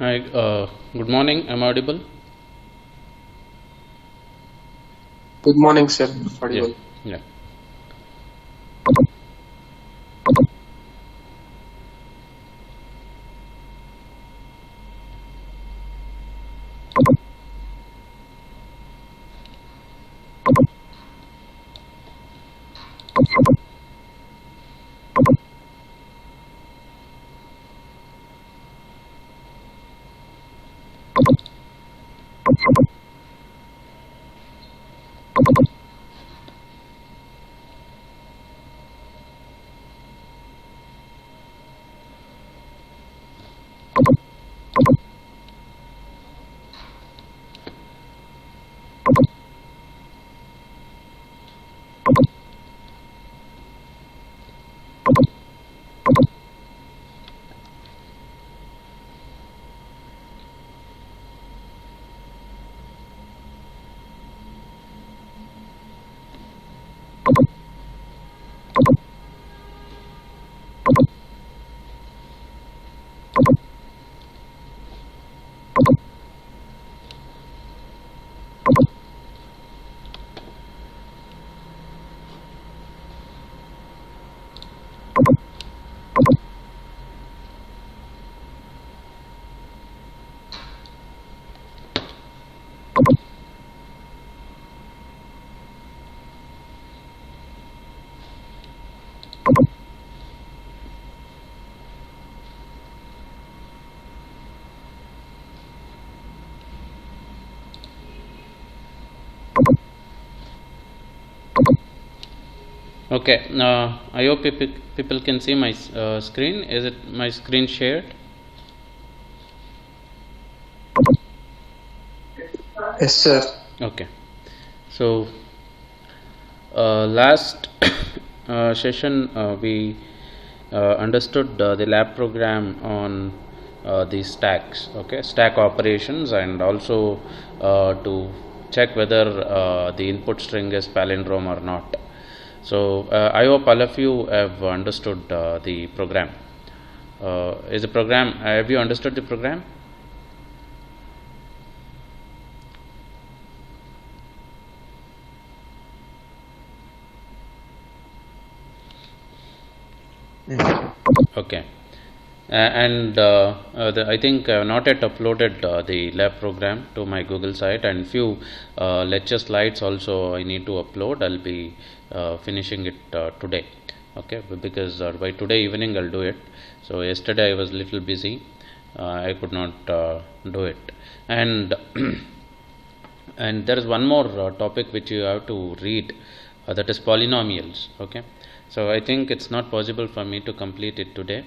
Hi, good morning. Am I audible? Good morning, sir. Yeah, Audible. yeah. Okay. I hope people can see my screen. Is it my screen shared? Yes, sir. Okay. So last session we understood the lab program on the stacks. Okay, stack operations, and also to check whether the input string is palindrome or not. So I hope all of you have understood the program. Is the program? Have you understood the program? Yes. Okay. And I think not yet uploaded the lab program to my Google site, and few lecture slides also I need to upload. I'll be finishing it today. Okay, because by today evening I'll do it. So yesterday I was little busy. I could not do it. And and there is one more topic which you have to read, that is polynomials. Okay, so I think it's not possible for me to complete it today.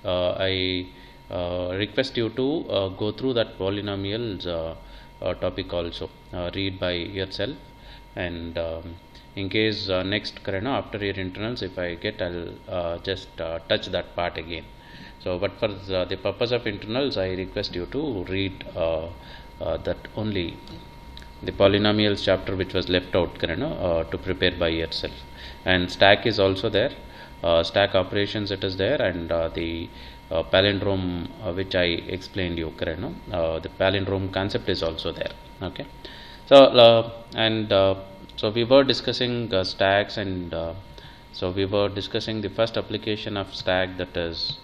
I request you to go through that polynomials topic also, read by yourself, and in case next after your internals, if I get, I'll just touch that part again. So but for the purpose of internals, I request you to read that only, the polynomials chapter which was left out, to prepare by yourself. And stack is also there, stack operations it is there, and the palindrome which I explained you, the palindrome concept is also there. Okay, so so we were discussing stacks, and so we were discussing the first application of stack, that is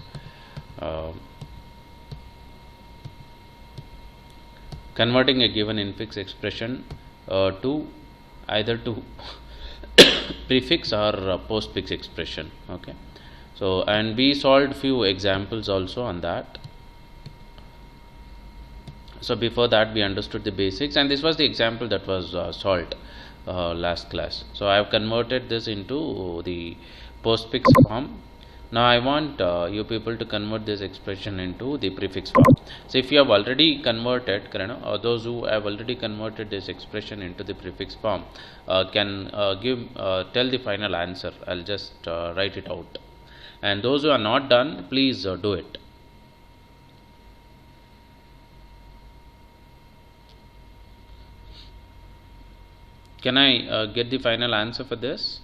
converting a given infix expression to either to prefix or postfix expression. Okay, so and we solved few examples also on that. So before that we understood the basics, and this was the example that was solved last class. So I have converted this into the postfix form. Now I want you people to convert this expression into the prefix form. So if you have already converted, or those who have already converted this expression into the prefix form can tell the final answer. I'll just write it out, and those who are not done, please do it. Can I get the final answer for this?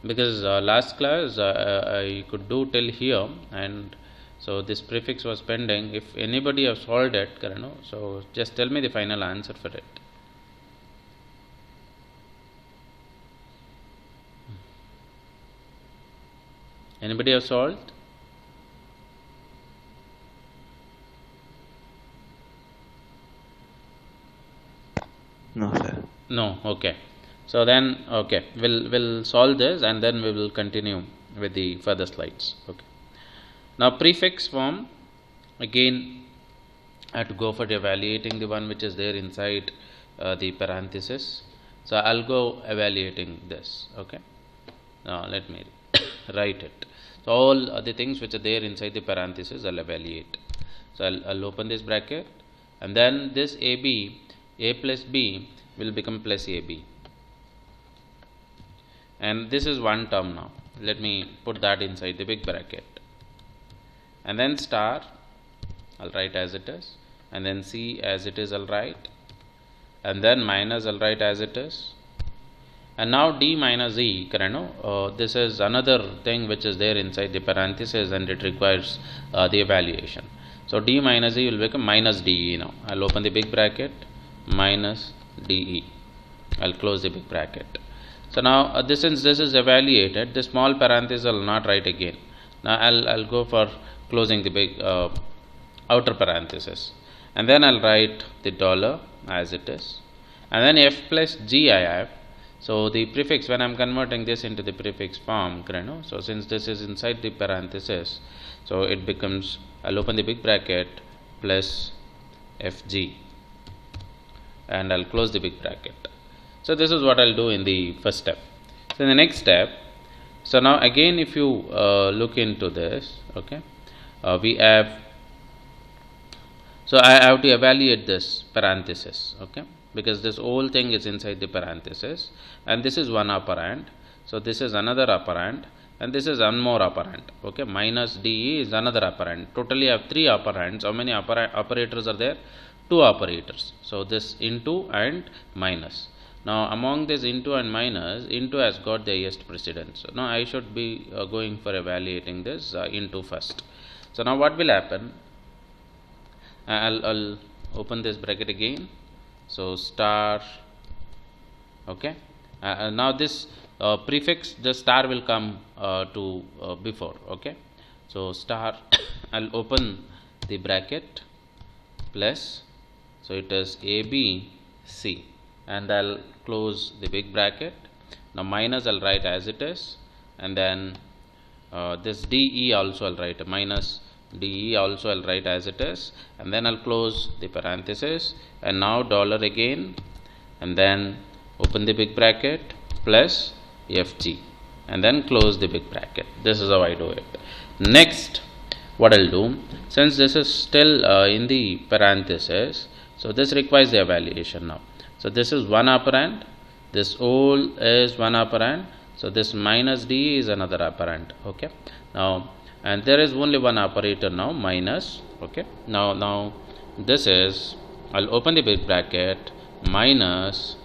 Because last class I could do till here, and so this prefix was pending. If anybody have solved it, so just tell me the final answer for it. Anybody have solved? No, sir. No. Okay. So then, okay, we'll solve this, and then we will continue with the further slides. Okay. Now prefix form, again I have to go for evaluating the one which is there inside the parenthesis. So I'll go evaluating this. Okay. Now let me write it. So all the things which are there inside the parenthesis I'll evaluate. So I'll open this bracket, and then this AB, A plus B will become plus AB, and this is one term. Now let me put that inside the big bracket, and then star I'll write as it is, and then C as it is I'll write, and then minus I'll write as it is. And now D minus E, this is another thing which is there inside the parenthesis, and it requires the evaluation. So D minus E will become minus DE. Now I'll open the big bracket, minus DE. I'll close the big bracket. So now since this is evaluated, the small parenthesis I'll not write again. Now I'll go for closing the big outer parenthesis, and then I'll write the dollar as it is, and then F plus G I have. So the prefix, when I'm converting this into the prefix form, so since this is inside the parenthesis, so it becomes, I'll open the big bracket, plus FG, and I'll close the big bracket. So this is what I'll do in the first step. So in the next step, so now again if you look into this, okay, we have, so I have to evaluate this parenthesis, okay, because this whole thing is inside the parenthesis, and this is one operand, so this is another operand, and this is one more operand. Okay, minus DE is another operand. Totally I have three operands. How many operators are there? Two operators. So this into and minus. Now among this into and minus, into has got the highest precedence. So now I should be going for evaluating this into first. So now what will happen? I'll open this bracket again. So star, okay, now this prefix, the star will come to before, okay. So star, I'll open the bracket, plus, so it is ABC, and I'll close the big bracket. Now minus I'll write as it is, and then this DE also I'll write, minus DE also I'll write as it is, and then I'll close the parenthesis, and now dollar again, and then open the big bracket, plus FG, and then close the big bracket. This is how I do it. Next, what I'll do, since this is still in the parenthesis, so this requires the evaluation now. So this is one operand, this whole is one operand, so this minus D is another operand, okay. Now, and there is only one operator now, minus, okay. Now this is, I'll open the big bracket, minus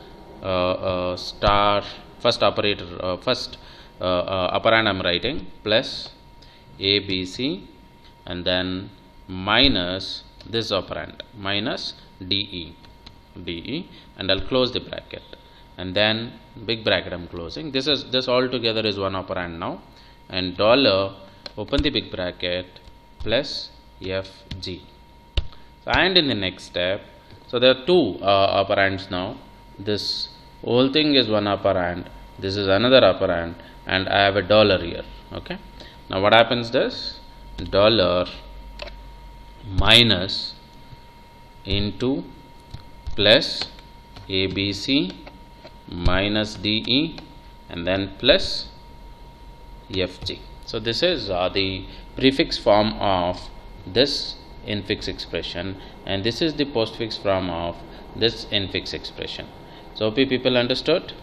star, first operator, first operand I'm writing, plus ABC, and then minus this operand, minus DE, and I'll close the bracket, and then big bracket I'm closing. This all together is one operand now, and dollar, open the big bracket, plus FG. So, and in the next step, so there are two operands now. This whole thing is one operand, this is another operand, and I have a dollar here, okay. Now what happens this, dollar, minus into plus ABC minus DE and then plus FG. So this is the prefix form of this infix expression, and this is the postfix form of this infix expression. So hope you people understood.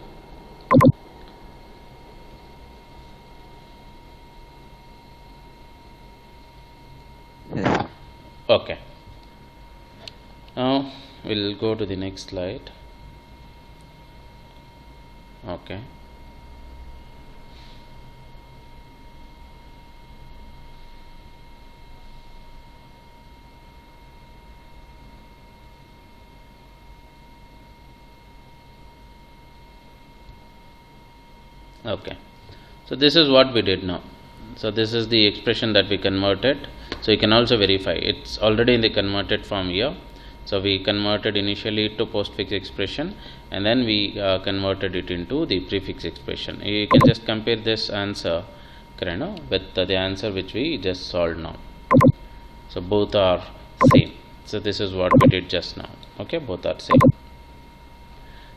Yes. Okay. Now we'll go to the next slide. Okay. Okay, so this is what we did now. So this is the expression that we converted. So you can also verify it's already in the converted form here. So we converted initially to postfix expression, and then we converted it into the prefix expression. You can just compare this answer with the answer which we just solved now. So both are same. So this is what we did just now. Okay, both are same.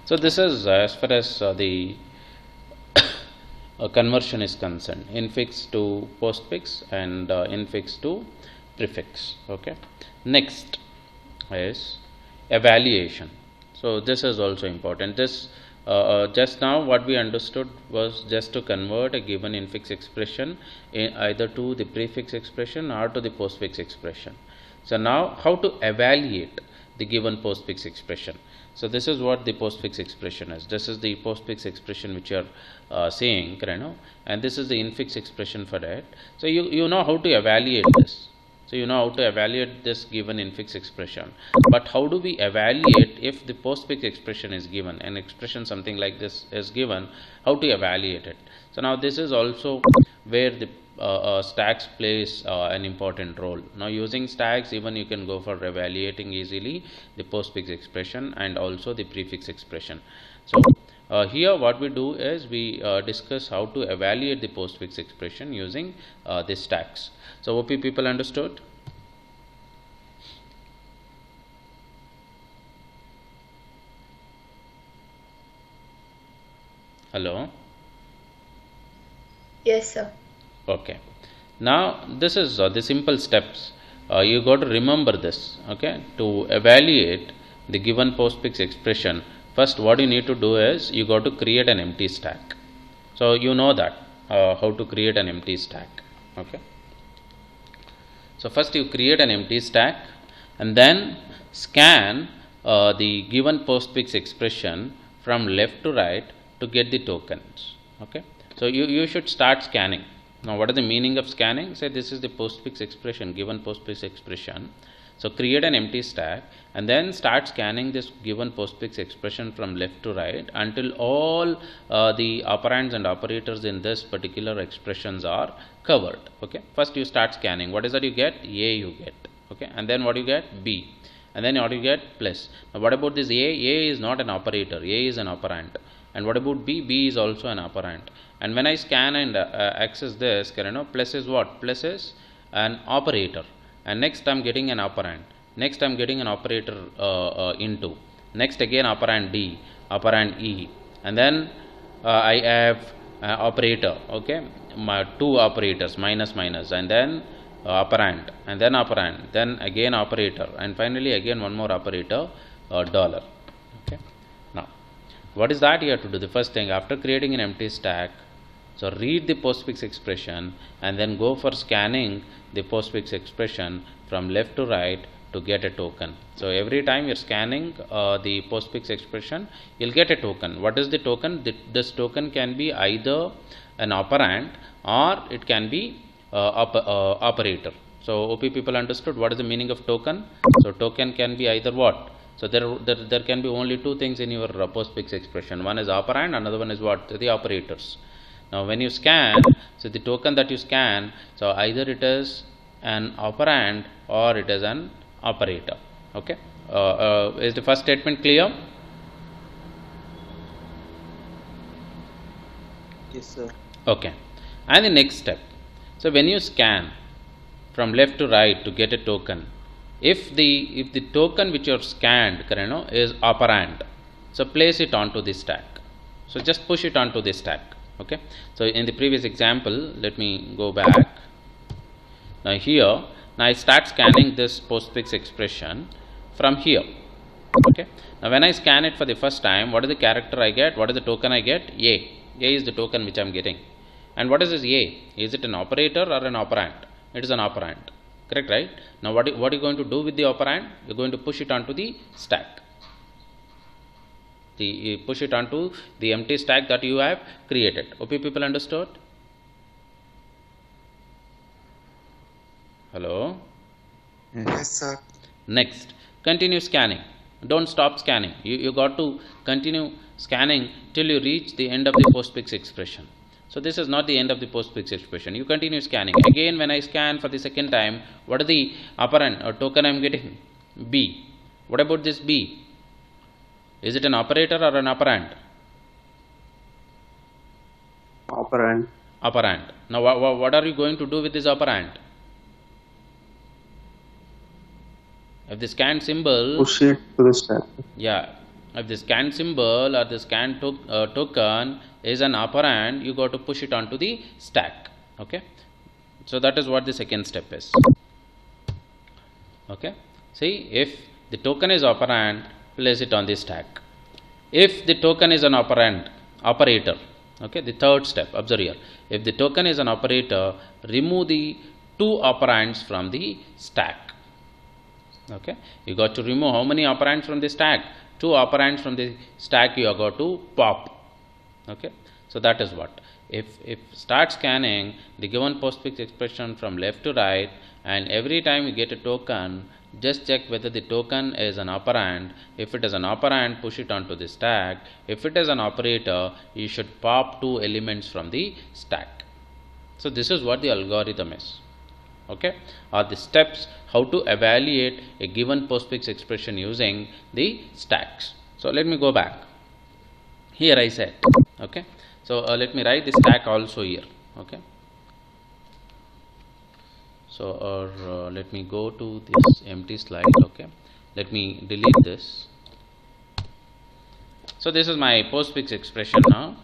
So this is as far as the conversion is concerned, infix to postfix and infix to prefix. Okay, next is evaluation. So this is also important. This just now what we understood was just to convert a given infix expression either to the prefix expression or to the postfix expression. So now how to evaluate the given postfix expression. So this is what the postfix expression is. This is the postfix expression which you are saying, and this is the infix expression for that. So you know how to evaluate this. So you know how to evaluate this given infix expression. But how do we evaluate if the postfix expression is given, an expression something like this is given, how to evaluate it? So now this is also where the stacks plays an important role. Now using stacks, even you can go for evaluating easily the postfix expression and also the prefix expression. So here what we do is we discuss how to evaluate the postfix expression using the stacks. So hope you people understood. Hello. Yes, sir. Okay, now this is the simple steps. You got to remember this. Okay, to evaluate the given postfix expression, first what you need to do is you got to create an empty stack. So you know that how to create an empty stack. Okay, so first you create an empty stack and then scan the given postfix expression from left to right to get the tokens. Okay, so you should start scanning. Now what is the meaning of scanning? Say this is the postfix expression, given postfix expression. So create an empty stack and then start scanning this given postfix expression from left to right until all the operands and operators in this particular expressions are covered. Okay, first you start scanning. What is that you get? A you get. Okay, and then what you get? B, and then what you get? Plus. Now what about this A? A is not an operator. A is an operand. And what about B? B is also an operand. And when I scan and access this, plus is what? Plus is an operator. And next I am getting an operand. Next I am getting an operator into. Next again operand D, operand E. And then I have operator. Okay, my two operators, minus minus, and then operand, and then operand, then again operator, and finally again one more operator, dollar. Okay, now what is that you have to do? The first thing, after creating an empty stack, so read the postfix expression and then go for scanning the postfix expression from left to right to get a token. So every time you're scanning the postfix expression, you'll get a token. What is the token? This token can be either an operand or it can be operator. So OP people understood what is the meaning of token? So token can be either what? So there can be only two things in your postfix expression. One is operand, another one is what? The operators. Now when you scan, so the token that you scan, so either it is an operand or it is an operator. Okay, is the first statement clear? Yes, sir. Okay, and the next step, so when you scan from left to right to get a token, if the token which you have scanned, is operand, so place it onto the stack. So just push it onto the stack. Okay. So in the previous example, let me go back. Now here, now I start scanning this postfix expression from here. Okay. Now when I scan it for the first time, what is the character I get? What is the token I get? A. A is the token which I am getting. And what is this A? Is it an operator or an operand? It is an operand. Correct, right? Now what are you going to do with the operand? You are going to push it onto the stack. You push it onto the empty stack that you have created. Hope you people understood? Hello? Yes, sir. Next, continue scanning. Don't stop scanning. You got to continue scanning till you reach the end of the postfix expression. So this is not the end of the postfix expression. You continue scanning. Again, when I scan for the second time, what is the operand or token I am getting? B. What about this B? Is it an operator or an operand? Operand. Operand. Now what are you going to do with this operand? If the scan symbol, Push it to the stack. yeah, if the scan symbol or the scan token is an operand, you got to push it onto the stack. Okay. So that is what the second step is. Okay. See, if the token is operand, place it on the stack. If the token is an operator, okay, the third step, observe here. If the token is an operator, remove the two operands from the stack. Okay, you got to remove how many operands from the stack? Two operands from the stack you have got to pop. Okay, so that is what. If start scanning the given postfix expression from left to right, and every time you get a token, just check whether the token is an operand. If it is an operand, push it onto the stack. If it is an operator, you should pop two elements from the stack. So this is what the algorithm is. Okay, or the steps how to evaluate a given postfix expression using the stacks. So let me go back. Here I said, okay. So let me write the stack also here. Okay. So let me go to this empty slide. Okay. Let me delete this. So this is my postfix expression now.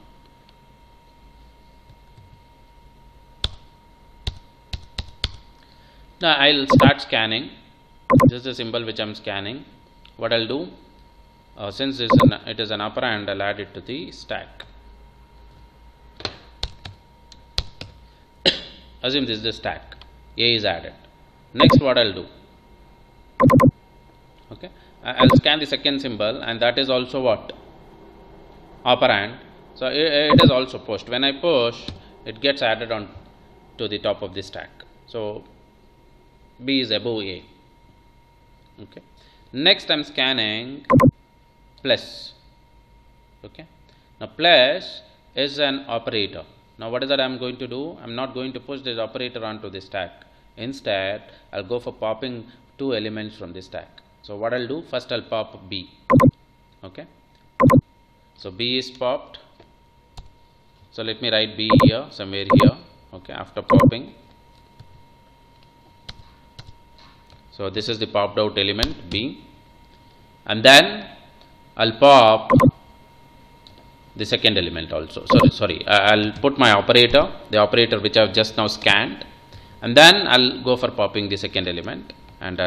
Now I'll start scanning. This is the symbol which I'm scanning. What I'll do, since it is an operand, I'll add it to the stack. Assume this is the stack. A is added. Next, what I'll do? Okay, I'll scan the second symbol, and that is also what? Operand. So it is also pushed. When I push, it gets added on to the top of the stack. So B is above A. Okay. Next, I'm scanning plus. Okay. Now plus is an operator. Now what is that I'm going to do? I'm not going to push this operator onto the stack. Instead, I'll go for popping two elements from the stack. So what I'll do? First I'll pop B. Okay. So B is popped. So let me write B here, somewhere here. Okay, after popping. So this is the popped out element B, and then I'll pop the second element also. Sorry, I'll put my operator, the operator which I've just now scanned, and then I'll go for popping the second element, and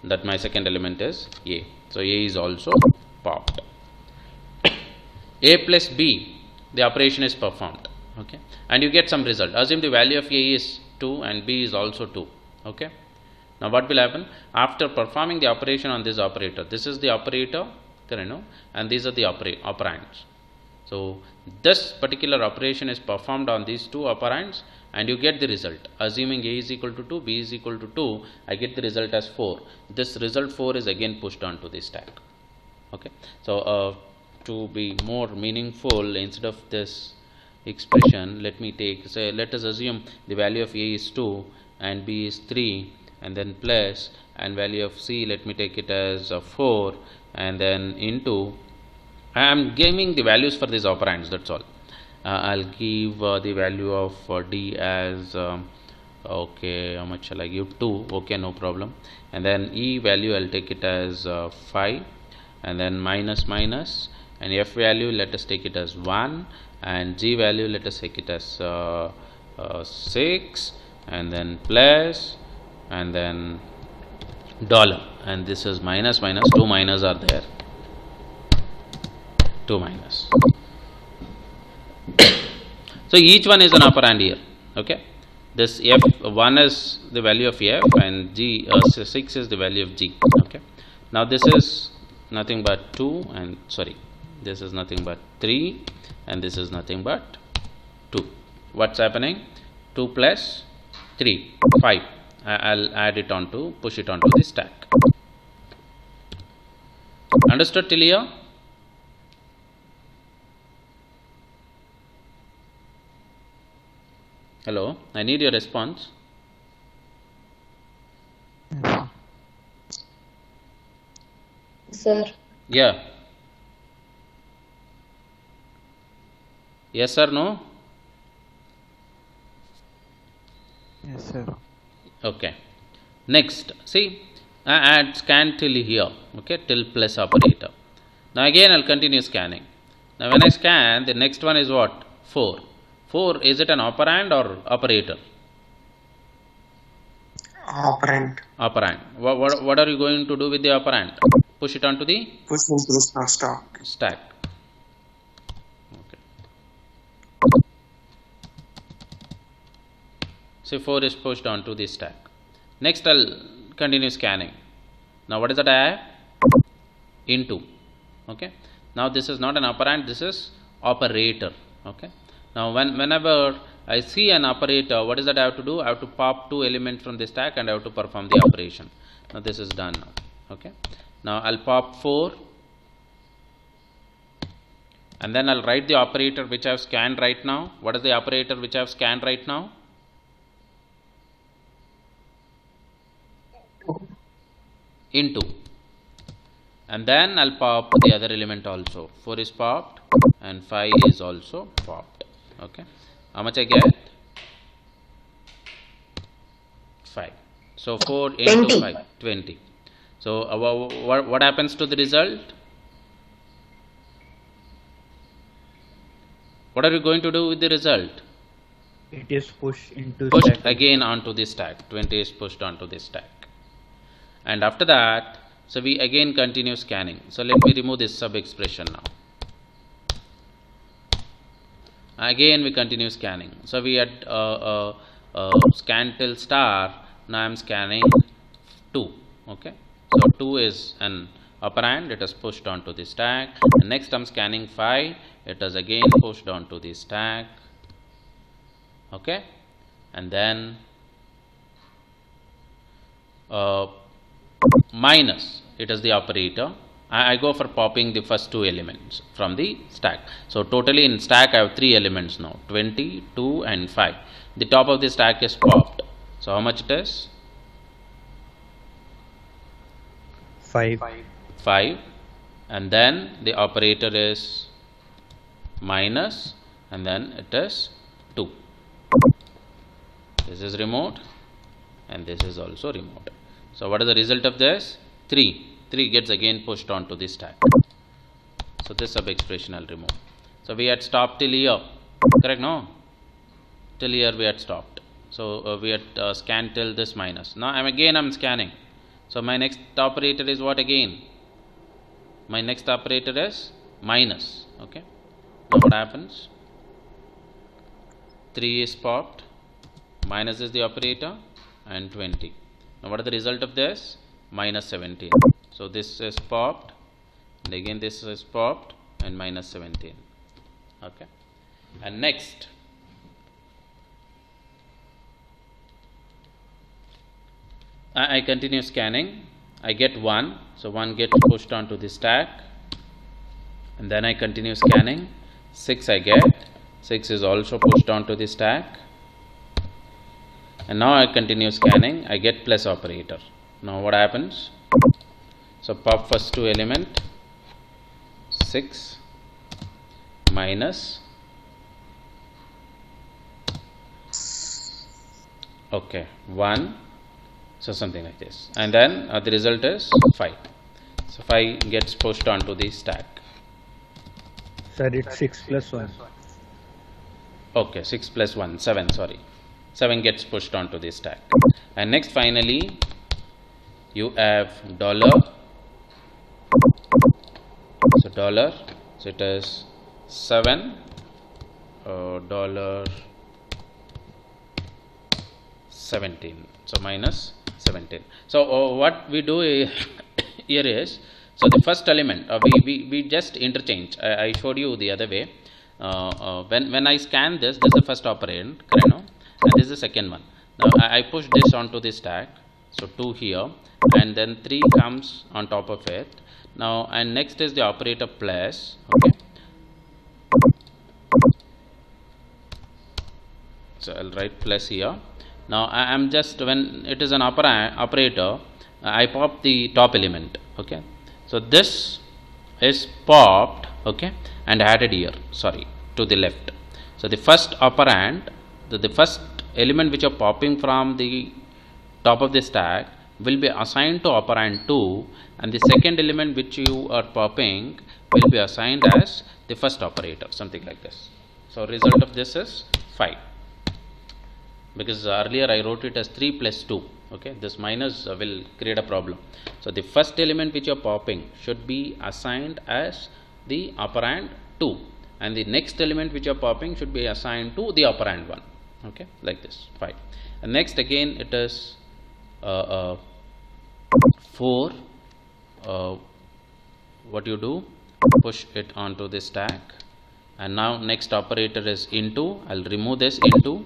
that my second element is A. So A is also popped. A plus B, the operation is performed. Okay, and you get some result. Assume the value of A is 2 and B is also 2. Okay. Now what will happen? After performing the operation on this operator, this is the operator, and these are the operands. So this particular operation is performed on these two operands, and you get the result. Assuming A is equal to 2, B is equal to 2, I get the result as 4. This result 4 is again pushed onto the stack. Okay. So to be more meaningful, instead of this expression, let us assume the value of A is 2 and B is 3, and then plus, and value of C, let me take it as 4, and then into, I am giving the values for these operands, that's all. I'll give the value of D as Okay, how much shall I give? 2. Okay, no problem. And then E value I'll take it as 5, and then minus minus, and F value let us take it as 1, and G value let us take it as 6, and then plus, and then dollar, and this is minus minus, 2 minus are there, 2 minus. So each one is an operand here. Okay, this F1 is the value of F, and G 6 is the value of G. Okay, now this is nothing but 2, and sorry, this is nothing but 3, and this is nothing but 2. What's happening? 2 plus 3, 5. I'll add it onto, push it onto the stack. Understood till here? Hello, I need your response. Sir. Yeah. Yes or no? Yes, sir. Okay. Next, see, I add scan till here. Okay, till plus operator. Now again I'll continue scanning. Now when I scan, the next one is what? 4. 4, is it an operand or operator? Operand. Operand. What are you going to do with the operand? Push it onto the Push into the stack. stack. Okay. So 4 is pushed onto the stack. Next I'll continue scanning. Now what is that I have? Into. Okay. Now this is not an operand, this is operator. Okay. Now whenever I see an operator, what is that I have to do? I have to pop 2 elements from the stack and I have to perform the operation. Now this is done now. Okay. Now I'll pop 4, and then I'll write the operator which I have scanned right now. What is the operator which I have scanned right now? Into. And then I'll pop the other element also. 4 is popped and 5 is also popped. Okay. How much I get? 5. So 4 into 20. 5, 20. So what happens to the result? What are you going to do with the result? It is pushed into Pushed stack. again onto the stack. 20 is pushed onto the stack. And after that, so we again continue scanning. So let me remove this sub expression now. Again we continue scanning. So we had scan till star. Now I am scanning 2. Okay. So 2 is an operand. It is pushed onto the stack. And next I am scanning 5. It is again pushed onto the stack. Okay. And then minus, it is the operator. I go for popping the first 2 elements from the stack. So totally in stack I have 3 elements now, 20, 2 and 5. The top of the stack is popped. So how much it is? 5. 5. And then the operator is minus, and then it is 2. This is removed and this is also removed. So what is the result of this? 3. 3 gets again pushed onto the stack. So this sub expression I'll remove. So we had stopped till here, correct? No? Till here we had stopped. So we had scanned till this minus. Now I'm scanning. So my next operator is what again? My next operator is minus. Okay. Now what happens? 3 is popped, minus is the operator, and 20. Now what is the result of this? Minus 17. So this is popped, and again this is popped, and minus 17. Okay. And next, I continue scanning. I get 1. So 1 gets pushed onto the stack. And then I continue scanning. 6 I get. 6 is also pushed onto the stack. And now I continue scanning. I get plus operator. Now what happens? So pop first 2 element. 6 minus. Okay, 1, so something like this, and then the result is 5. So 5 gets pushed onto the stack. Sir, it's 6 plus 1. Okay, 6 plus 1, 7, sorry. 7 gets pushed onto the stack. And next, finally, you have dollar. So dollar, so it is 7 dollar 17, so minus 17. So what we do here is, so the first element we just interchange. I showed you the other way. When I scan this is the first operand, and this is the second one. Now I push this onto the stack, so 2 here, and then 3 comes on top of it. Now, and next is the operator plus. Okay, so I'll write plus here. Now I am just, when it is an operator, I pop the top element. Okay, so this is popped, okay, and added here, sorry, to the left. So the first operand, the first element which are popping from the top of the stack will be assigned to operand 2, and the second element which you are popping will be assigned as the first operator, something like this. So result of this is 5, because earlier I wrote it as 3 plus 2. Okay, this minus will create a problem. So the first element which you are popping should be assigned as the operand 2, and the next element which you are popping should be assigned to the operand 1. Okay, like this, 5. And next again it is 4. What you do, push it onto the stack, and now next operator is into. I'll remove this into,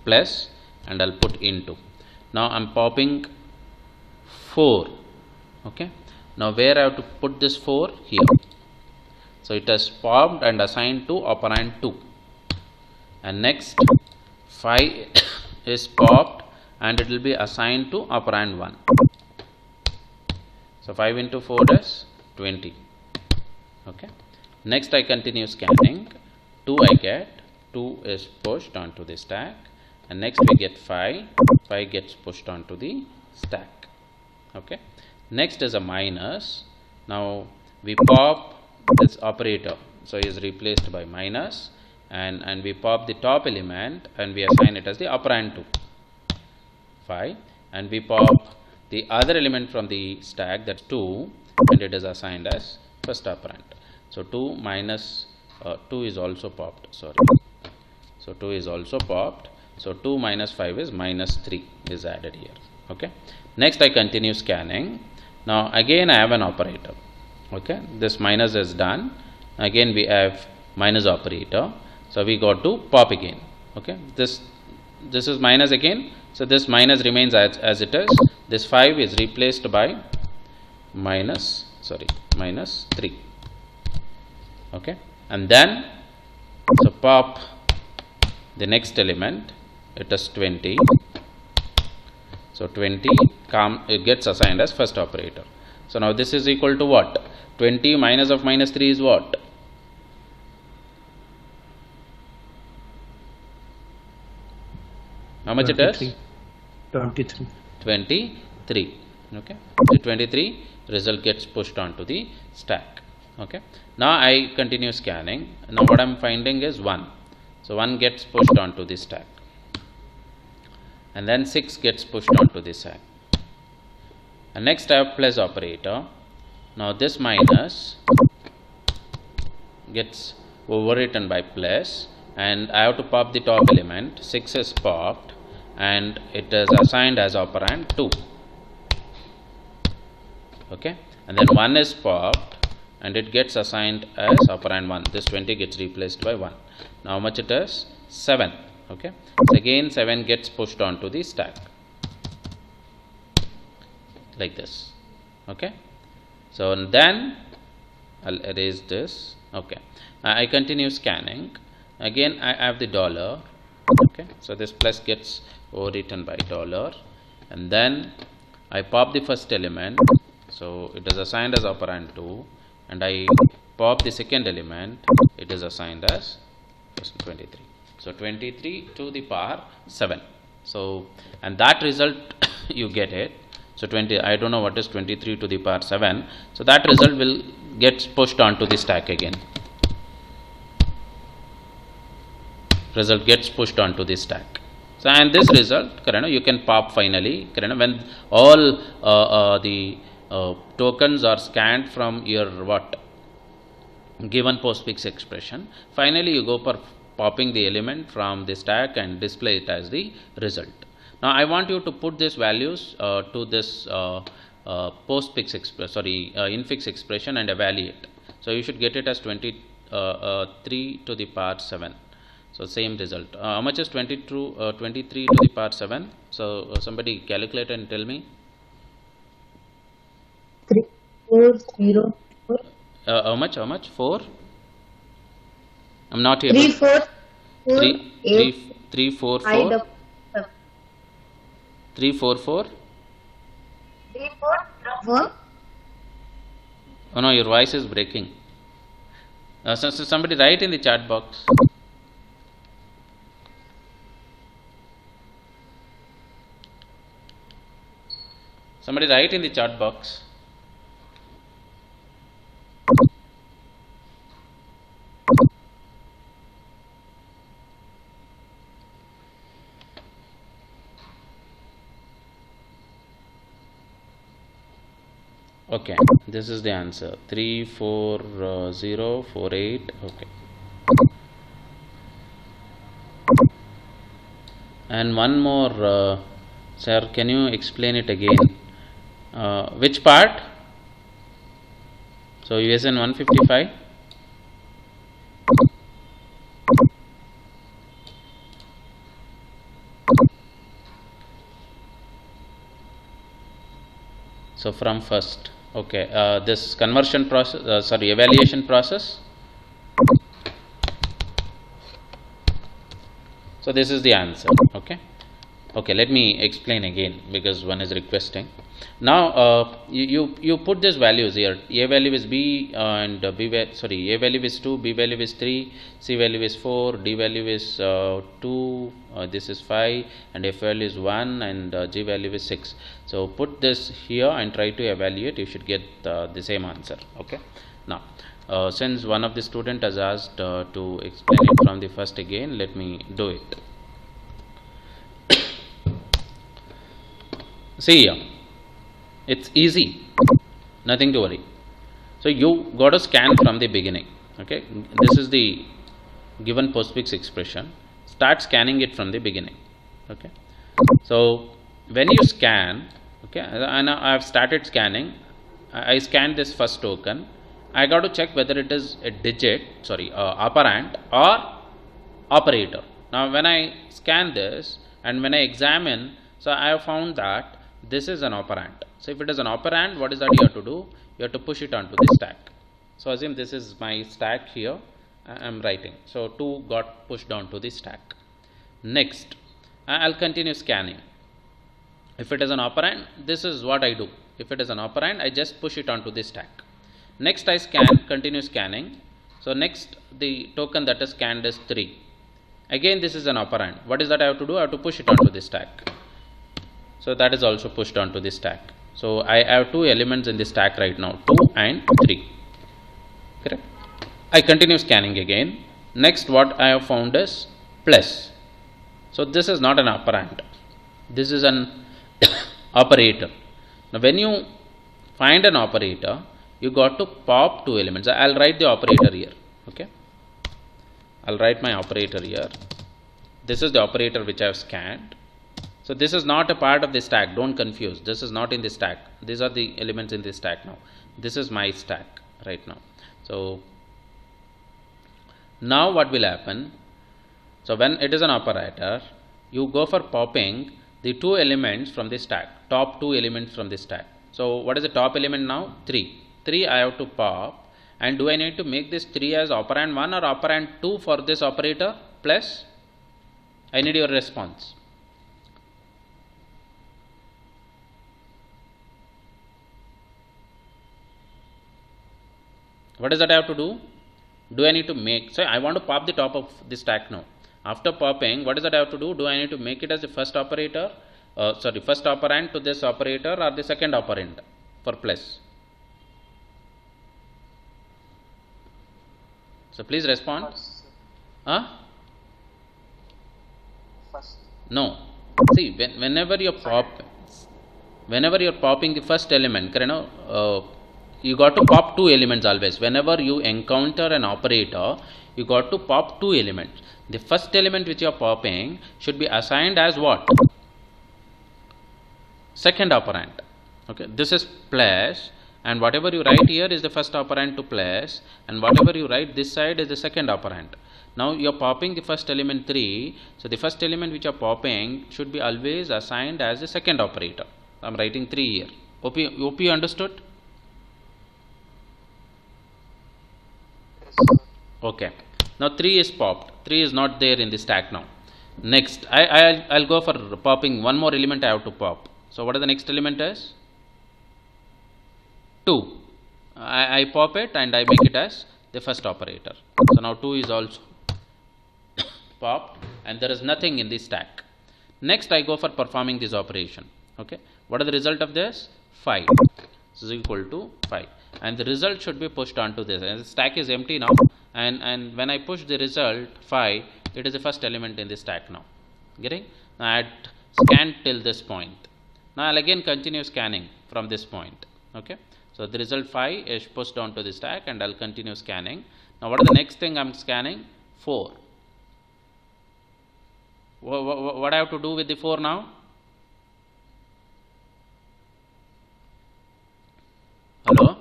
plus, and I'll put into. Now I'm popping 4. Okay, now where I have to put this 4? Here. So it has popped and assigned to operand 2, and next 5 is popped and it will be assigned to operand 1. So 5 into 4 is 20. Okay, next I continue scanning. 2 I get, 2 is pushed onto the stack, and next we get 5 gets pushed onto the stack. Okay, next is a minus. Now we pop this operator, so it is replaced by minus, and we pop the top element and we assign it as the operand 2, 5, and we pop the other element from the stack, that's 2, and it is assigned as first operand. So 2 minus 2 is also popped, sorry. So 2 is also popped. So 2 minus 5 is minus 3 is added here. Okay, next I continue scanning. Now again I have an operator. Okay, this minus is done. Again we have minus operator, so we got to pop again. Okay, this is minus again, so this minus remains as it is. This 5 is replaced by minus 3. Okay, and then so pop the next element, it is 20. So 20 it gets assigned as first operator. So now this is equal to what? 20 minus of minus 3 is what? How much 23. It is? 23. Okay, the 23 result gets pushed onto the stack. Okay, now I continue scanning. Now what I am finding is 1. So 1 gets pushed onto the stack, and then 6 gets pushed onto the stack, and next I have plus operator. Now this minus gets overwritten by plus, and I have to pop the top element. 6 is popped and it is assigned as operand 2. Okay, and then 1 is popped and it gets assigned as operand 1. This 20 gets replaced by 1. Now how much it is? 7. Okay, so again 7 gets pushed onto the stack like this. Okay, so then I'll erase this. Okay, I continue scanning. Again I have the dollar. Okay, so this plus gets overwritten by dollar, and then I pop the first element, so it is assigned as operand 2, and I pop the second element, it is assigned as 23. So 23 to the power 7. So, and that result you get it. So 20, I don't know what is 23 to the power 7. So that result will get pushed onto the stack again. Result gets pushed onto the stack. So, and this result, you can pop finally, when all the tokens are scanned from your what given postfix expression. Finally, you go for popping the element from the stack and display it as the result. Now, I want you to put these values to this postfix infix expression and evaluate. So, you should get it as 23 to the power 7. So, same result. How much is 23 to the power 7? So, somebody calculate and tell me. 3404. How much? 4? I'm not able. 344. 344. 344. 344. Oh no, your voice is breaking. So somebody write in the chat box. Somebody write in the chat box. Okay, this is the answer. 34048. Okay. And one more, sir, can you explain it again? Which part? So USN 155. So from first, okay, this conversion process, evaluation process. So this is the answer. Okay. Okay, let me explain again because one is requesting. Now you put these values here. A value is B and B A value is 2, B value is 3, C value is 4, D value is 2, this is 5, and F value is 1, and G value is 6. So put this here and try to evaluate. You should get the same answer. Okay. Now since one of the student has asked to explain it from the first again, let me do it. See here, it's easy, nothing to worry. So you got to scan from the beginning. Okay, this is the given postfix expression. Start scanning it from the beginning. Okay, so when you scan, okay, and I have started scanning. I scanned this first token. I got to check whether it is a operand or operator. Now when I scan this and when I examine, so I have found that this is an operand. So if it is an operand, what is that you have to do? You have to push it onto the stack. So assume this is my stack here. I am writing. So 2 got pushed onto the stack. Next, I'll continue scanning. If it is an operand, this is what I do. If it is an operand, I just push it onto the stack. Next I scan, continue scanning. So next the token that is scanned is 3. Again this is an operand. What is that I have to do? I have to push it onto the stack. So that is also pushed onto the stack. So I have 2 elements in the stack right now, 2 and 3. Correct? I continue scanning again. Next what I have found is plus. So this is not an operand. This is an operator. Now when you find an operator, you got to pop 2 elements. I'll write the operator here. Okay. I'll write my operator here. This is the operator which I have scanned. So this is not a part of the stack. Don't confuse. This is not in the stack. These are the elements in the stack now. This is my stack right now. So now what will happen? So when it is an operator, you go for popping the 2 elements from the stack. Top 2 elements from the stack. So what is the top element now? 3. 3 I have to pop. And do I need to make this 3 as operand 1 or operand 2 for this operator? Plus, I need your response. What is that I have to do? Do I need to make? So I want to pop the top of the stack now. After popping, what is that I have to do? Do I need to make it as the first operator? First operand to this operator or the second operand for plus? So please respond. Huh? First. No. See, whenever you're popping the first element, you got to pop two elements always. Whenever you encounter an operator, you got to pop two elements. The first element which you are popping should be assigned as what? Second operand. Okay, this is plus, and whatever you write here is the first operand to plus, and whatever you write this side is the second operand. Now you are popping the first element 3, so the first element which you are popping should be always assigned as the second operator. I am writing 3 here. OP you understood? Yes, sir. Okay. Now 3 is popped. 3 is not there in the stack now. Next, I'll go for popping one more element I have to pop. So what is the next element is? 2. I pop it and I make it as the first operator. So now 2 is also popped and there is nothing in the stack. Next I go for performing this operation. Okay. What is the result of this? 5. This is equal to 5. And the result should be pushed onto this. And the stack is empty now. And when I push the result 5, it is the first element in the stack now. Getting? Now I had scanned till this point. Now I'll again continue scanning from this point. Okay. So the result 5 is pushed onto the stack and I'll continue scanning. Now what is the next thing I'm scanning? 4. What I have to do with the 4 now? Hello?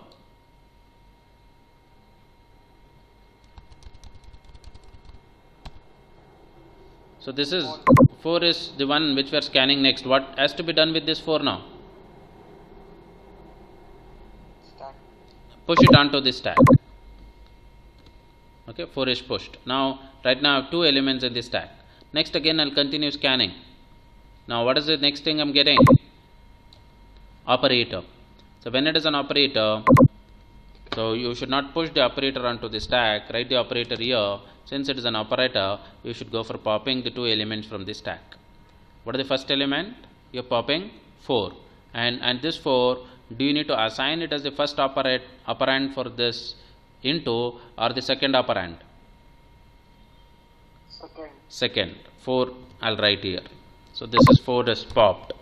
So this is 4 is the one which we are scanning next. What has to be done with this 4 now? Stack. Push it onto the stack. Okay, 4 is pushed. Now, right now I have 2 elements in the stack. Next again I'll continue scanning. Now what is the next thing I'm getting? Operator. So when it is an operator, so you should not push the operator onto the stack. Write the operator here. Since it is an operator, you should go for popping the 2 elements from the stack. What is the first element? You're popping 4. And this 4, do you need to assign it as the first operand for this into or the second operand? Second. Second. 4 I'll write here. So this is 4 is popped.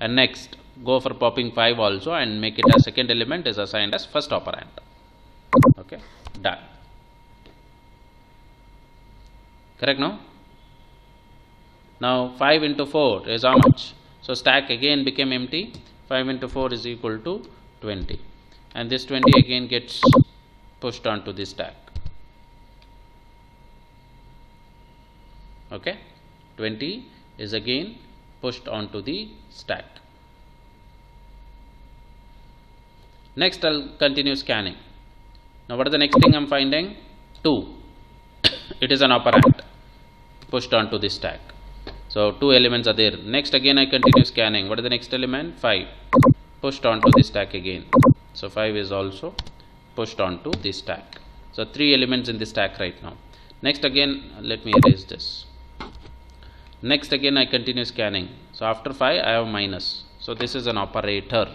And next, go for popping 5 also and make it as second element is assigned as first operand. Okay, done. Correct now? Now 5 into 4 is how much? So stack again became empty. 5 into 4 is equal to 20. And this 20 again gets pushed onto the stack. Okay, 20 is again pushed onto the stack. Next I'll continue scanning. Now what is the next thing I'm finding? 2. It is an operand pushed onto the stack. So 2 elements are there. Next again I continue scanning. What is the next element? 5. Pushed onto the stack again. So 5 is also pushed onto the stack. So 3 elements in the stack right now. Next again, let me erase this. Next again I continue scanning. So after 5 I have minus. So this is an operator.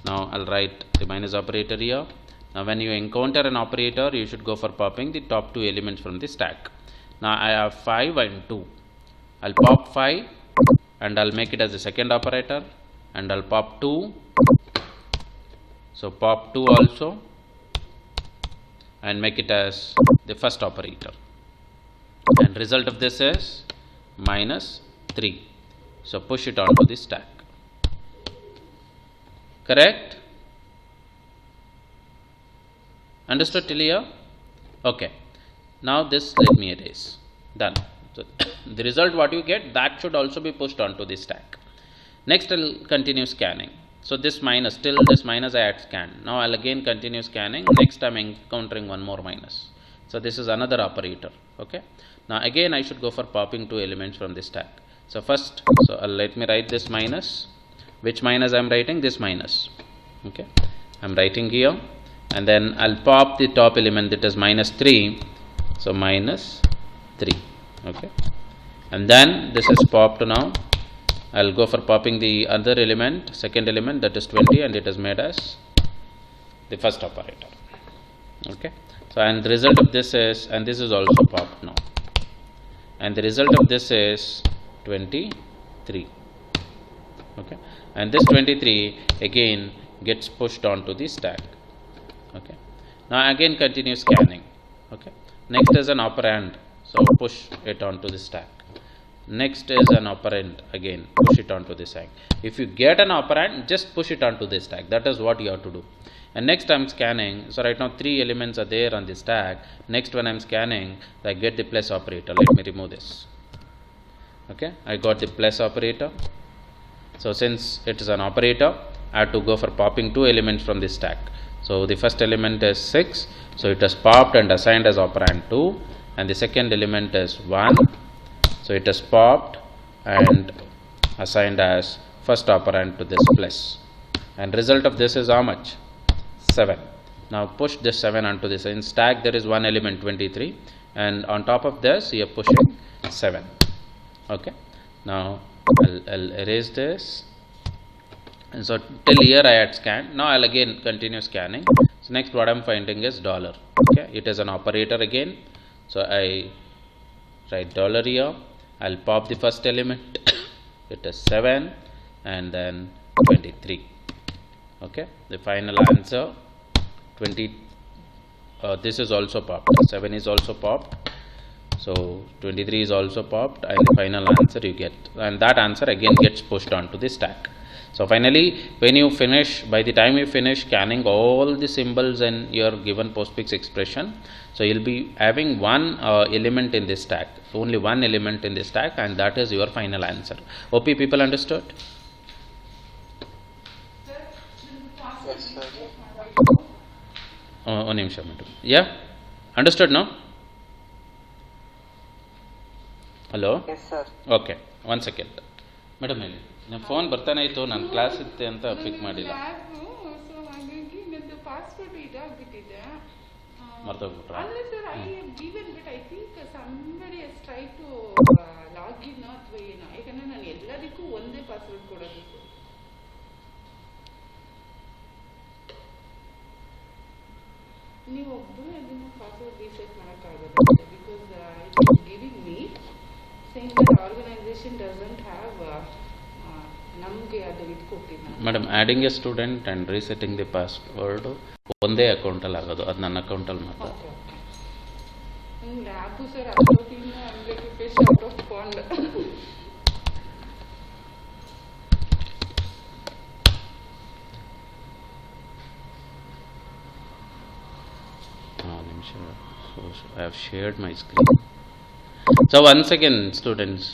Now I'll write the minus operator here. Now when you encounter an operator, you should go for popping the top 2 elements from the stack. Now I have 5 and 2. I'll pop 5 and I'll make it as the second operator and I'll pop 2. So pop 2 also and make it as the first operator. And result of this is minus 3. So push it onto the stack. Correct? Understood till here? Okay. Now this let me erase. Done. So the result what you get, that should also be pushed onto the stack. Next I'll continue scanning. So this minus, till this minus I had scanned. Now I'll again continue scanning. Next I'm encountering one more minus. So this is another operator. Okay. Now again I should go for popping 2 elements from the stack. So first, let me write this minus. Which minus I'm writing? This minus. Okay. I'm writing here. And then I'll pop the top element, that is minus 3. So minus 3. Okay. and then this is popped now. I'll go for popping the other element, second element, that is 20, and it is made as the first operator. Okay, so and the result of this is, and this is also popped now, and the result of this is 23. Okay, and this 23 again gets pushed onto the stack. Okay, now again continue scanning. Okay, next is an operand, so push it onto the stack. Next is an operand, again push it onto the stack. If you get an operand, just push it onto the stack. That is what you have to do. And next I'm scanning, so right now 3 elements are there on the stack. Next when I'm scanning, I get the plus operator. Let me remove this. Okay, I got the plus operator. So since it is an operator, I have to go for popping 2 elements from the stack. So the first element is 6, so it is popped and assigned as operand 2, and the second element is 1, so it is popped and assigned as first operand to this plus, and result of this is how much? 7. Now push this 7 onto this. In stack there is one element 23, and on top of this you are pushing 7. Okay, now I'll erase this. And so till here I had scanned. Now I'll again continue scanning. So next what I'm finding is dollar. Okay, it is an operator again. So I write dollar here. I'll pop the first element. It is 7 and then 23. Okay, the final answer 20. This is also popped. 7 is also popped. So 23 is also popped, and the final answer you get, and that answer again gets pushed onto the stack. So finally, when you finish, by the time you finish scanning all the symbols in your given postfix expression, so you'll be having one element in this stack, only one element in this stack, and that is your final answer. OP, people understood? Yes, sir. One nimsham. Yeah, understood now? Hello Yes, sir. Okay one second madam ಹೇಳಿ ನನ್ನ phone ಬರ್ತಾನೆ ಇತ್ತು, ನನ್ನ class ಇತ್ತೆ ಅಂತ ಪಿಕ್ ಮಾಡಿಲ್ಲ, so ಹಾಗಾಗಿ ನನ್ನದು ಪಾಸ್ವರ್ಡ್ ಇದಾಗ್ಬಿಟ್ಟಿದೆ. ಮರ್ತೋಗ್ಬಿಟ್ರ? ಅಲ್ಲ sir, I have given but I think somebody has try to login ಅಥವಾ ಏನೋ, ಯಾಕಂದರೆ ನಾನು ಎಲ್ಲದಕ್ಕೂ ಒಂದೇ ಪಾಸ್ವರ್ಡ್ ಕೊಡೋದು. ನೀವು ಒಬ್ಬರು ಅದನ್ನು ಪಾಸ್ವರ್ಡ್ ರೀಸೆಟ್ ಮಾಡೋಕ್ಕಾಗೋದು, because it is giving me saying that organization doesn't have ನಮಗೆ ಅದು ಇದು ಕೊಟ್ಟಿಲ್ಲ. Madam adding a student and resetting the password ಒಂದೇ ಅಕೌಂಟಲ್ಲಿ ಆಗೋದು, ಅದು ನನ್ನ ಅಕೌಂಟಲ್ಲಿ ಮಾತ್ರ. ಓಕೆ ಓಕೆ, ಲ್ಯಾಬು ಸರ್ ಅಷ್ಟೊತ್ತಿನ ಅಂದರೆ ಫಿಶ್ ಔಟ್ ಆಫ್ ಪಾಂಡ್. ನಿಮಿಷ, I have shared my screen. So once again students,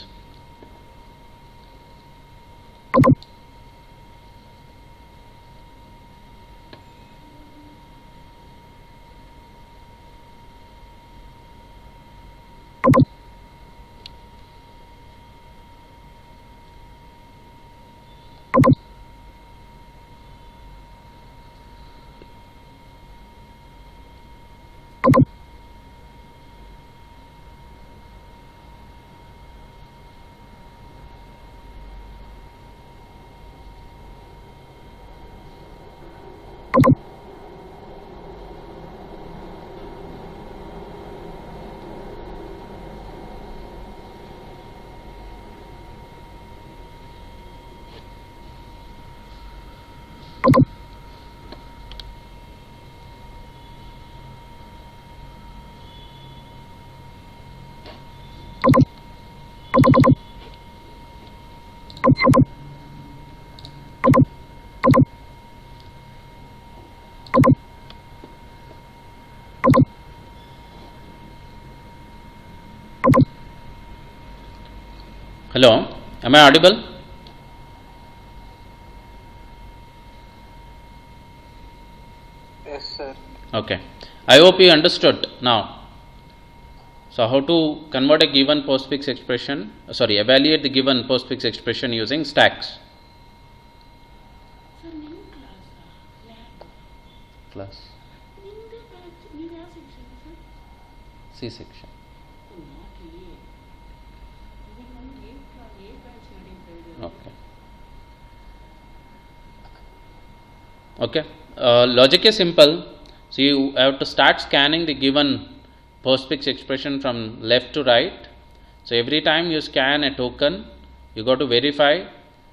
hello, am I audible? Yes, sir. Okay, I hope you understood now. So how to convert a given postfix expression, evaluate the given postfix expression using stacks. Sir ನಿಮ್ಮ class lab Class ನಿಮ್ಮದೇ batch, ನೀವು ಯಾವ section sir? C section. Not A. Okay, logic is simple. So you have to start scanning the given postfix expression from left to right. So every time you scan a token, you got to verify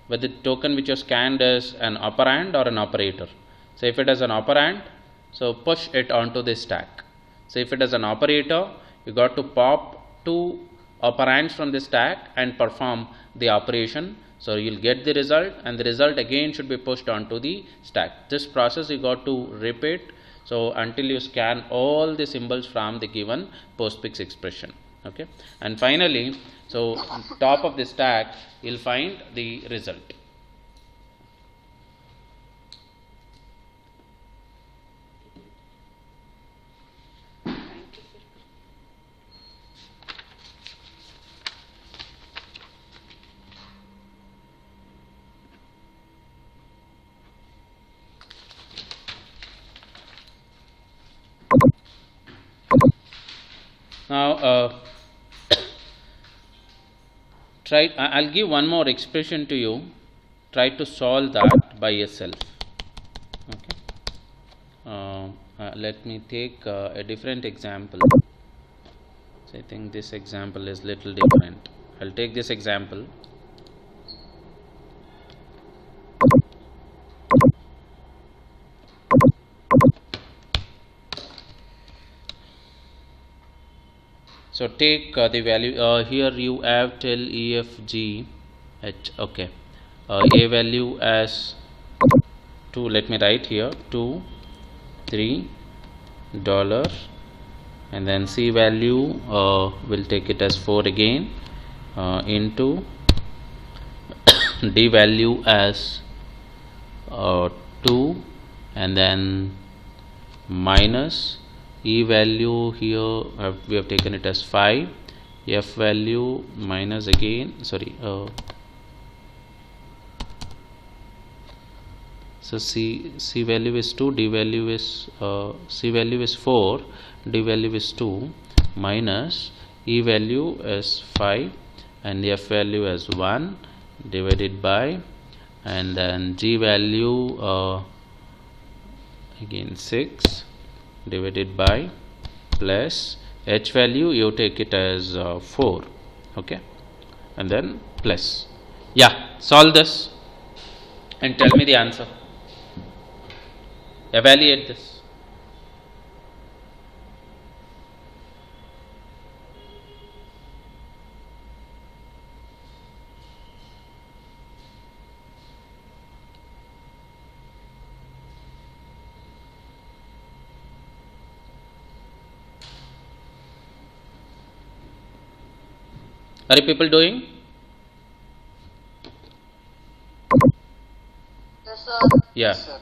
whether the token which you scanned is an operand or an operator. So if it is an operand, so push it onto the stack. So if it is an operator, you got to pop two operands from the stack and perform the operation. So you'll get the result, and the result again should be pushed onto the stack. This process you got to repeat, so until you scan all the symbols from the given postfix expression. Okay, and finally, so on top of the stack you'll find the result. Thank you, sir. Now I'll give one more expression to you. Try to solve that by yourself. Okay. Let me take a different example. So I think this example is little different. I'll take this example. So take the value here you have till E, F, G, H. Okay, A value as 2. Let me write here 2, 3 dollar, and then C value will take it as 4 again, into D value as 2, and then minus E value here we have taken it as 5, F value minus again, sorry, so C value is 2, D value is C value is 4, D value is 2, minus E value is 5 and F value is 1 divided by, and then G value again 6 divided by, plus H value you take it as 4. Okay, and then plus. Yeah, solve this and tell me the answer. Evaluate this. Are you people doing? Yes, sir. Yeah. Yes, sir.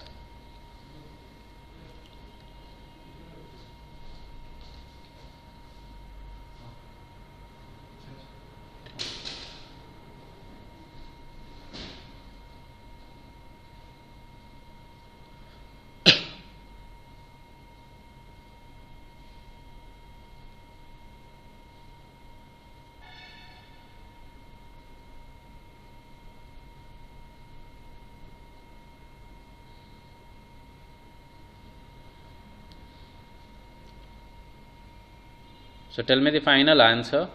So tell me the final answer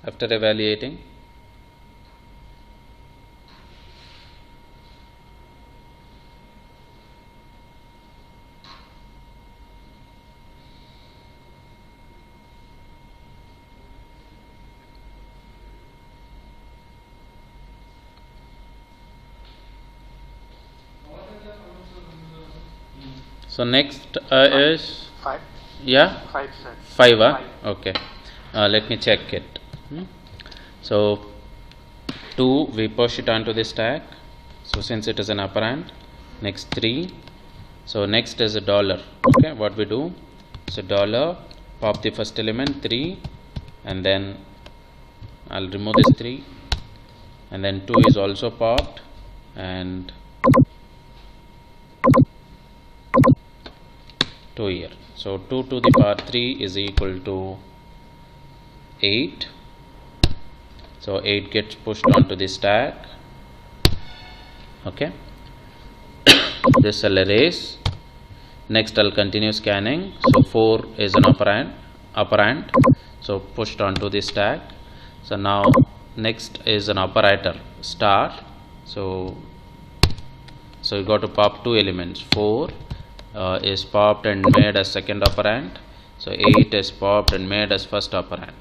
after evaluating. So next is, 5. yeah, 5, sir. 5. Five. Okay, let me check it. So 2 we push it onto the stack, so since it is an operand. Next 3, so next is a dollar. Okay, what we do, so dollar, pop the first element 3, and then I'll remove this 3, and then 2 is also popped, and 2 here. So 2 to the power 3 is equal to 8. So 8 gets pushed onto the stack. Okay. this I'll erase. Next I'll continue scanning. So 4 is an operand, so pushed onto the stack. So now next is an operator star. So you got to pop 2 elements. 4 is popped and made as second operand. So 8 is popped and made as first operand.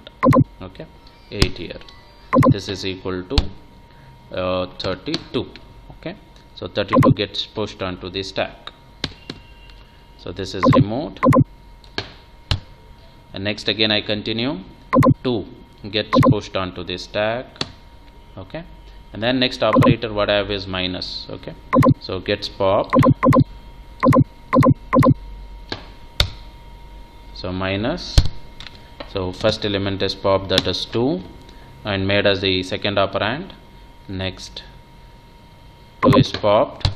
Okay, 8 here. This is equal to 32. Okay, so 32 gets pushed onto the stack. So this is removed, and next again I continue. 2 gets pushed onto the stack. Okay, and then next operator what I have is minus. Okay, so gets popped. So minus. So first element is popped, that is 2, and made as the second operand. Next 2 is popped,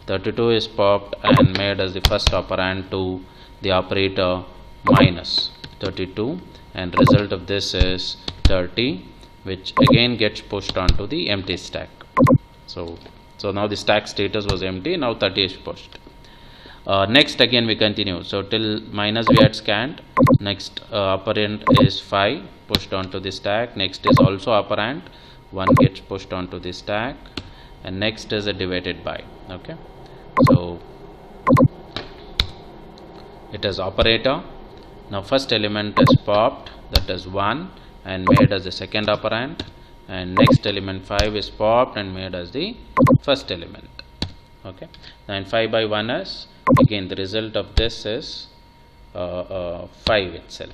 32 is popped and made as the first operand to the operator minus 32, and result of this is 30, which again gets pushed onto the empty stack. So now the stack status was empty, now 30 is pushed. Next again we continue. So till minus we had scanned. Next operand is 5 pushed onto the stack. Next is also operand, 1 gets pushed onto the stack, and next is a divided by. Okay, so it is operator. Now first element is popped, that is 1, and made as the second operand, and next element 5 is popped and made as the first element. Okay, and 5 by 1 is, again the result of this is 5 itself.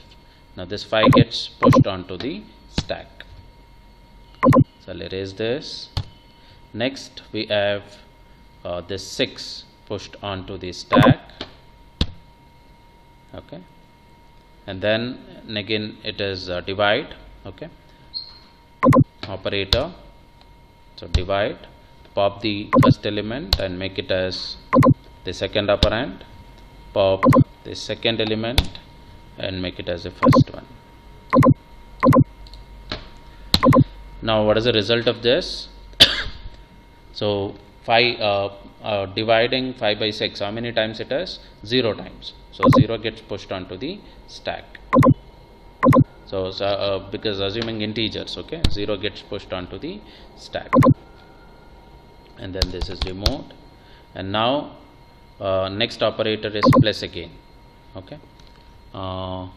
Now this 5 gets pushed onto the stack. So I'll erase this. Next we have this 6 pushed onto the stack. Okay, and then again it is divide. Okay, operator. So divide, pop the first element and make it as the second operand, pop the second element and make it as the first one. Now what is the result of this? So 5 dividing 5 by 6, how many times it is? 0 times. So 0 gets pushed onto the stack. So because assuming integers, okay, 0 gets pushed onto the stack, and then this is removed, and now next operator is plus again. Okay, so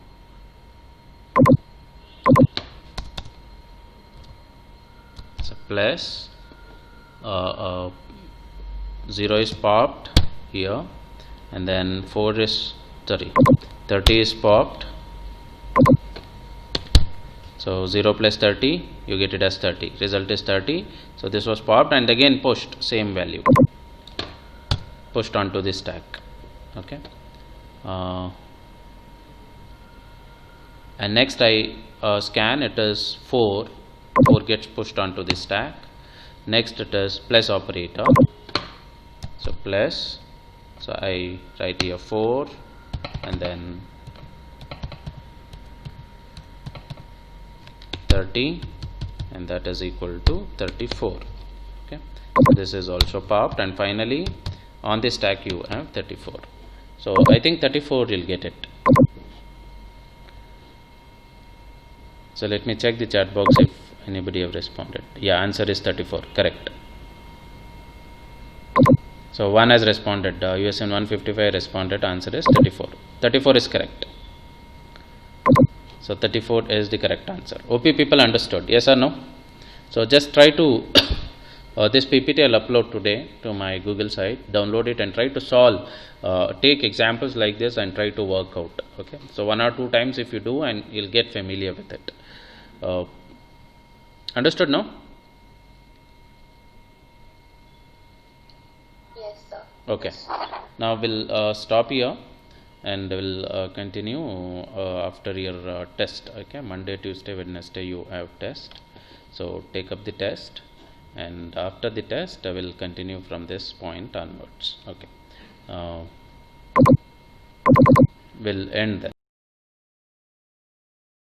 plus 0 is popped here, and then 30 is popped. So 0 plus 30, you get it as 30. Result is 30. So this was popped and again pushed, same value, pushed onto the stack. Okay, and next I scan. It is 4 gets pushed onto the stack. Next it is plus operator. So plus. So I write here 4 and then 30, and that is equal to 34. Okay, so this is also popped, and finally on the stack you have 34. So I think 34 you'll get it. So let me check the chat box if anybody have responded. Yeah, answer is 34, correct. So 1 has responded, USN 155 responded, answer is 34. 34 is correct. So 34 is the correct answer. OP people understood, yes or no? So just try to, this PPT I'll upload today to my Google site, download it and try to solve, take examples like this and try to work out. Okay, so 1 or 2 times if you do, and you'll get familiar with it. Understood now? Yes, sir. Okay, now we'll stop here and we'll continue after your test. Okay, Monday, Tuesday, Wednesday you have test, so take up the test, and after the test I will continue from this point onwards. Okay, we'll end then.